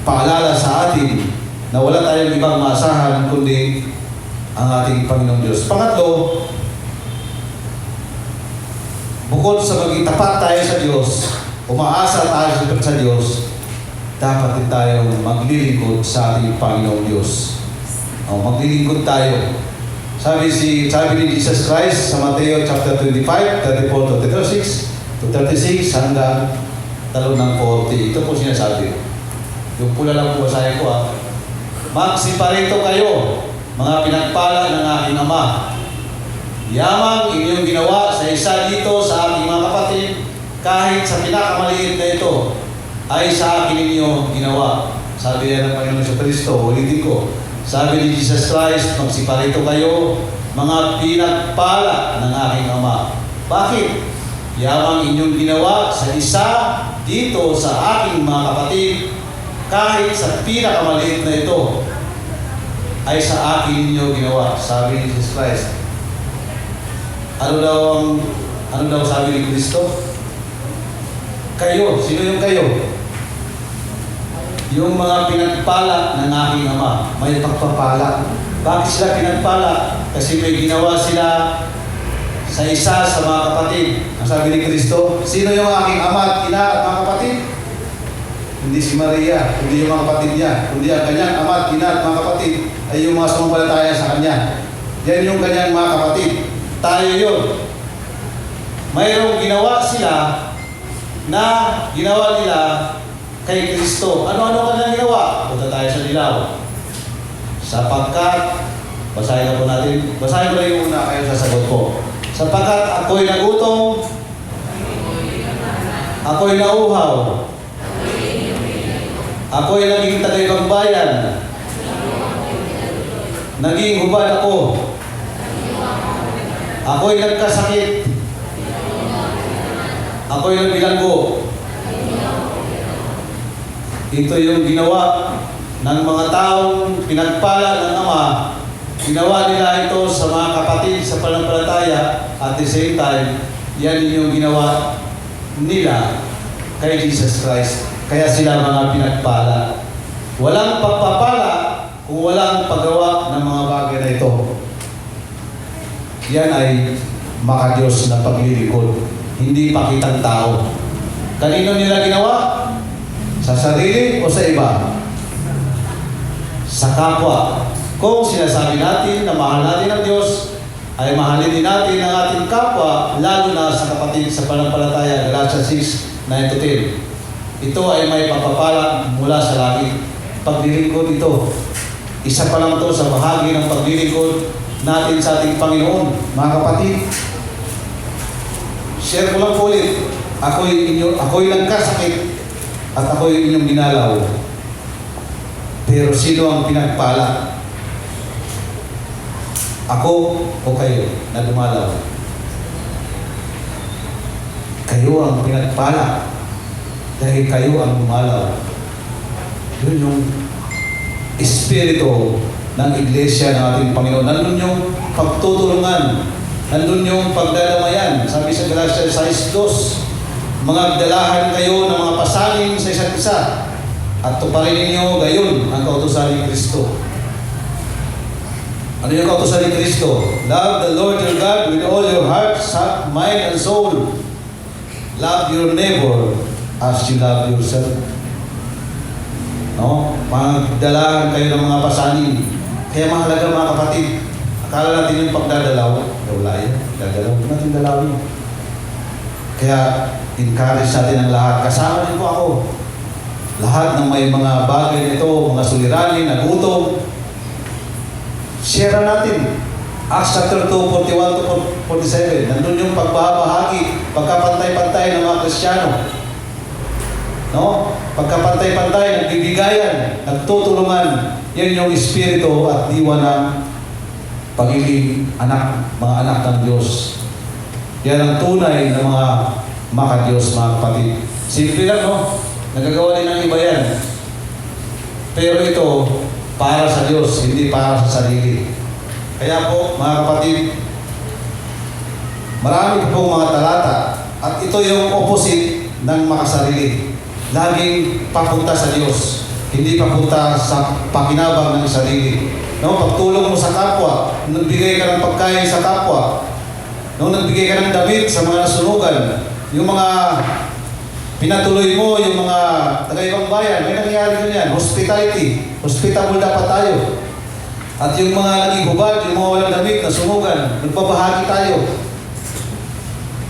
paalala sa atin na wala tayong ibang maasahan kundi ang ating Panginoong Diyos. Pangatlo, bukod sa maging tapat tayo sa Diyos, umaasa tayo sa Diyos, dapat din tayong maglilingkod sa ating Panginoong Diyos. Maglilingkod tayo. Sabi ni Jesus Christ sa Mateo chapter 25, 34 to 36 hanggang 3 ng 40. Ito po sinasabi. Yung pula lang po basahin ko Magsiparito kayo, mga pinagpala ng aking Ama. Yamang inyong ginawa sa isa dito sa aking mga kapatid, kahit sa pinakamaliit na ito, ay sa akin ninyo ginawa. Sabi yan ng Panginoon sa Kristo, ulitin ko. Sabi ni Jesus Christ, magsiparito kayo, mga pinagpala ng aking Ama. Bakit? Yamang inyong ginawa sa isa dito sa aking mga kapatid, kahit sa pinakamaliit na ito, ay sa akin ninyo ginawa. Sabi ni Jesus Christ. Ano daw sabi ni Kristo? Kayo. Sino yung kayo? Yung mga pinagpala ng aking Ama. May pagpapala. Bakit sila pinagpala? Kasi may ginawa sila sa isa sa mga kapatid. Ang sabi ni Kristo, sino yung aking Ama at ina at mga kapatid? Hindi si Maria, hindi yung mga kapatid niya, kundi ang kanyang Ama at ina at mga kapatid ay yung mga sumampalataya sa Kanya. Yan yung kanyang mga kapatid. Tayo yun. Mayroong ginawa sila na ginawa nila kay Kristo. Ano-ano kanyang ginawa? Punta tayo sa dilaw. Sapagkat, basahin na po natin. Basahin ko lang yung una, kayo sasagot ko. Sapagkat ako'y nagutom, ako'y nauhaw, ako'y naging tagaibang bayan, naging hubad ako, ako'y nagkasakit, ako'y nagbilanggo. Ito yung ginawa ng mga taong pinagpala ng Ama. Ginawa nila ito sa mga kapatid sa pananampalataya. At the same time, yan yung ginawa nila kay Jesus Christ. Kaya sila mga pinagpala. Walang pagpapala kung walang paggawa ng mga bagay na ito. Yan ay maka-Diyos na paglilingkod. Hindi pakitang tao. Kanino nila ginawa? Sa sarili o sa iba? Sa kapwa. Kung sinasabi natin na mahal natin ang Diyos, ay mahalin din natin ang ating kapwa, lalo na sa kapatid sa pananampalataya, Galatians 6, 9-10. Ito ay may pagpapala mula sa langit. Paglilingkod ito. Isa pa lang ito sa bahagi ng paglilingkod natin sa ating Panginoon. Mga kapatid, share ko lang po ulit. Ako'y nagkasakit at ako'y inyong ginalaw. Pero sino ang pinagpala? Ako o kayo na dumalaw? Kayo ang pinagpala dahil kayo ang dumalaw. Yun yung espiritu ng iglesia ng ating Panginoon. Nandun yung pagtutulungan. Nandun yung pagdadamayan. Sabi sa Galatians 6:2, magdalahan kayo ng mga pasanin sa isa't isa at tuparin ninyo gayon ang kautusan ni Kristo. Ano yung kautusan ni Kristo? Love the Lord your God with all your heart, mind, and soul. Love your neighbor as you love yourself. No? Magdalahan kayo ng mga pasanin. Kaya mahalaga mga kapatid, akala natin yung pagdadalaw, wala yan, dadalaw, huwag natin dalawin. Kaya encourage natin ang lahat. Kasama din po ako. Lahat ng may mga bagay nito, mga suliranin, nagutom, share natin. Acts chapter 2, 41-47. Nandun yung pagbabahagi, pagkapantay-pantay ng mga Kristiyano. No? Pagkapantay-pantay, nagbibigayan, nagtutulungan. Yan yung espiritu at diwa ng pagiging anak, mga anak ng Diyos. Yan ang tunay ng mga maka-Diyos, mga kapatid. Simple lang, no? Nagagawa din ng iba yan. Pero ito, para sa Diyos, hindi para sa sarili. Kaya po, mga kapatid, marami pong mga talata. At ito yung opposite ng makasarili. Laging papunta sa Diyos. Hindi papunta sa pakinabang ng sarili. No, pagtulong mo sa kapwa, nagbigay ka ng pagkain sa kapwa, no, nagbigay ka ng damit sa mga nasunugan, yung mga pinatuloy mo, yung mga taga-ibang bayan, may nangyari din yan. Hospitality, hospitable dapat tayo. At yung mga naging hubad, yung mga walang damit, nasunugan, nagbabahagi tayo.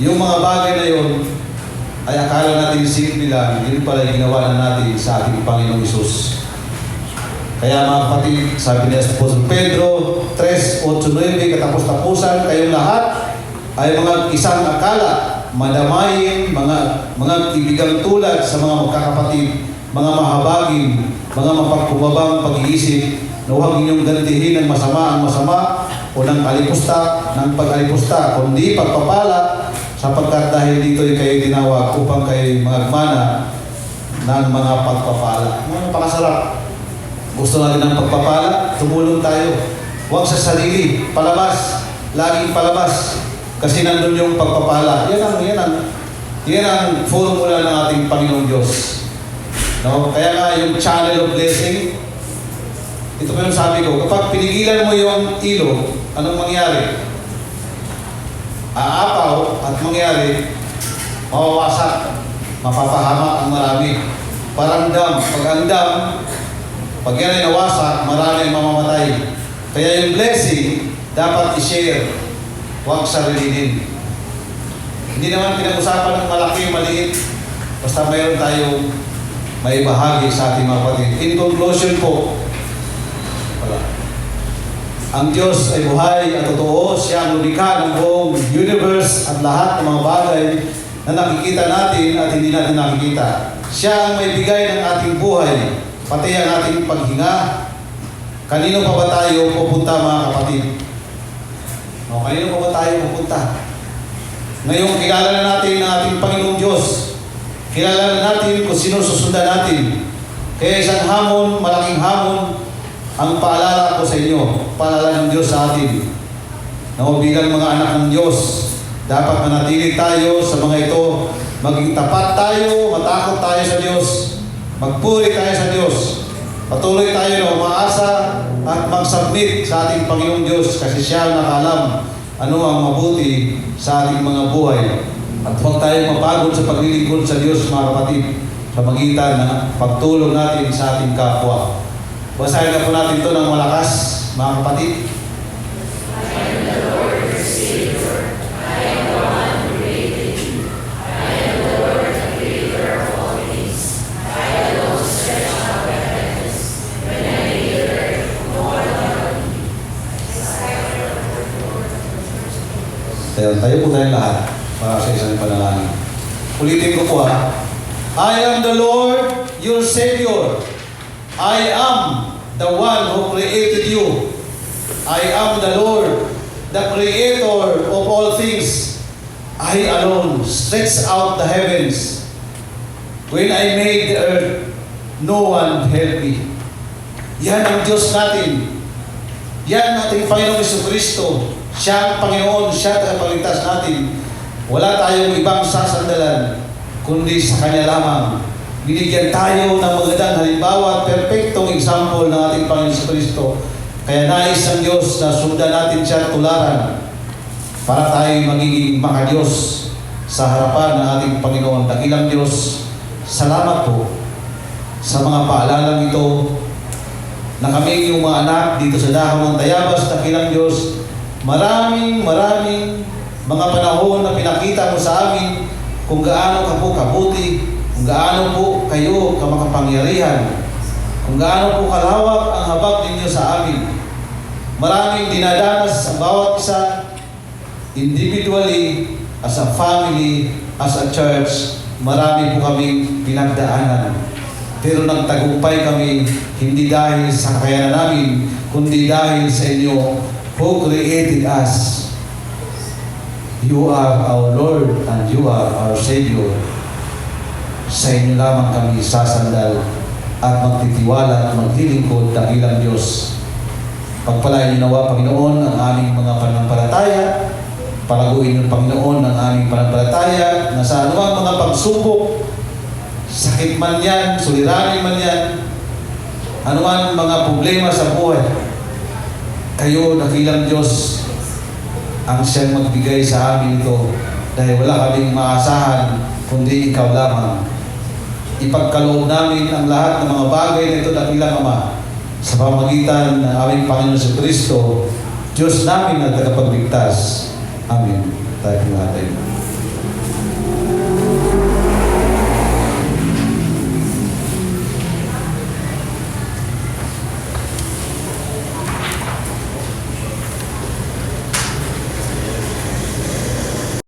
Yung mga bagay na yun, ay akala natin simple lang, yun pala yung ginawa na natin sa ating Panginoong Isus. Kaya mga kapatid, sabi ni Apostol Pedro 3:8-9, katapos-tapusan, kayong lahat ay mga isang akala, madamayin, mga ibigang tulad sa mga magkakapatid, mga mahabagin, mga mapagkubabang pag-iisip, na huwag inyong gantihin ng masama ang masama o ng pag-alipusta, kundi pagpapala, sapagkat dahil dito'y kayo tinawag upang kayo magmana ng mga pagpapala. Napakasarap. Gusto natin ng pagpapala, tumulong tayo. Huwag sa sarili, palabas, laging palabas. Kasi nandun yung pagpapala. Yan ang formula ng ating Panginoong Diyos. No? Kaya nga yung channel of blessing, ito pa yung sabi ko, kapag pinigilan mo yung ilog, anong mangyari? Aapaw at mangyari, mawawasak, mapapahamak ang marami. Parang dam, pag ang dam, pag yan ay nawasak, marami ang mamamatay. Kaya yung blessing, dapat i-share, huwag sarilinin. Hindi naman pinag-usapan ng malaki, maliit, basta mayroon tayong may bahagi sa ating mga kapatid. In conclusion po, ang Diyos ay buhay at totoo. Siya ang lumikha ng buong universe at lahat ng mga bagay na nakikita natin at hindi natin nakikita. Siya ang may bigay ng ating buhay, pati ang ating paghinga. Kanino pa ba tayo pupunta, mga kapatid? O, kanino pa ba tayo pupunta? Ngayon, kilala na natin ang ating Panginoong Diyos. Kilala na natin kung sino susundan natin. Kaya isang hamon, malaking hamon, ang paalala ko sa inyo, paalala ng Diyos sa atin, na bilang mga anak ng Diyos, dapat manatili tayo sa mga ito, maging tapat tayo, matakot tayo sa Diyos, magpuri tayo sa Diyos, patuloy tayo na umaasa at mag-submit sa ating Panginoong Diyos kasi siya ang nakaalam ano ang mabuti sa ating mga buhay. At huwag tayong mapagod sa paglilingkod sa Diyos, mga kapatid, sa magitan ng pagtulong natin sa ating kapwa. Basahin na po natin ito ng malakas, mga kapatid. I am the Lord, your Savior. I am the one who created you. I am the Lord, the creator of all things. I alone stretch out the heavens. When I made the earth, no one loved me. Tayo po tayong lahat para sa isang panalangin. Ulitin ko po ha. I am the Lord, your Savior. I am the one who created you. I am the Lord, the creator of all things. I alone stretched out the heavens. When I made the earth, no one helped me. Yan ang Diyos natin. Yan ang ating Panginoong Jesucristo. Siya ang Panginoon, siya ang tagapagligtas natin. Wala tayong ibang sasandalan, kundi sa Kanya lamang. Binigyan tayo ng magandang halimbawa at perfectong example ng ating Panginoon Jesucristo. Kaya nais ang Diyos na sundan natin siya at tularan para tayo magiging makadiyos sa harapan ng ating Panginoon. Dakilang Diyos, salamat po sa mga paalalang ito na kami yung mga anak dito sa dahon ng Tayabas. Dakilang Diyos, maraming mga panahon na pinakita mo sa amin kung gaano ka po kabuti, kung gaano po kayo kamakapangyarihan, kung gaano po kalawak ang habag ninyo sa amin. Maraming dinadanas sa bawat isa, individually, as a family, as a church, marami po kaming pinagdaanan. Pero nagtagumpay kami, hindi dahil sa kakayanan namin, kundi dahil sa inyo who created us. You are our Lord and you are our Savior. Sa inyo lamang kami sasandal at magtitiwala at maglilingkod dakilang Diyos. Pagpalain niyo nawa, Panginoon, ang aming mga pananampalataya. Palaguin niyo, Panginoon, ang aming pananampalataya na sa anumang mga pagsubok, sakit man yan, suliranin man yan, Ano man mga problema sa buhay, kayo, dakilang Diyos, ang siyang magbigay sa amin ito dahil wala kaming maasahan kundi ikaw lamang. Ipagkaloob namin ang lahat ng mga bagay na ito, dakilang Ama, sa pamagitan ng aming Panginoon sa Kristo, Diyos namin na tagapagligtas. Amen. Tayo natin.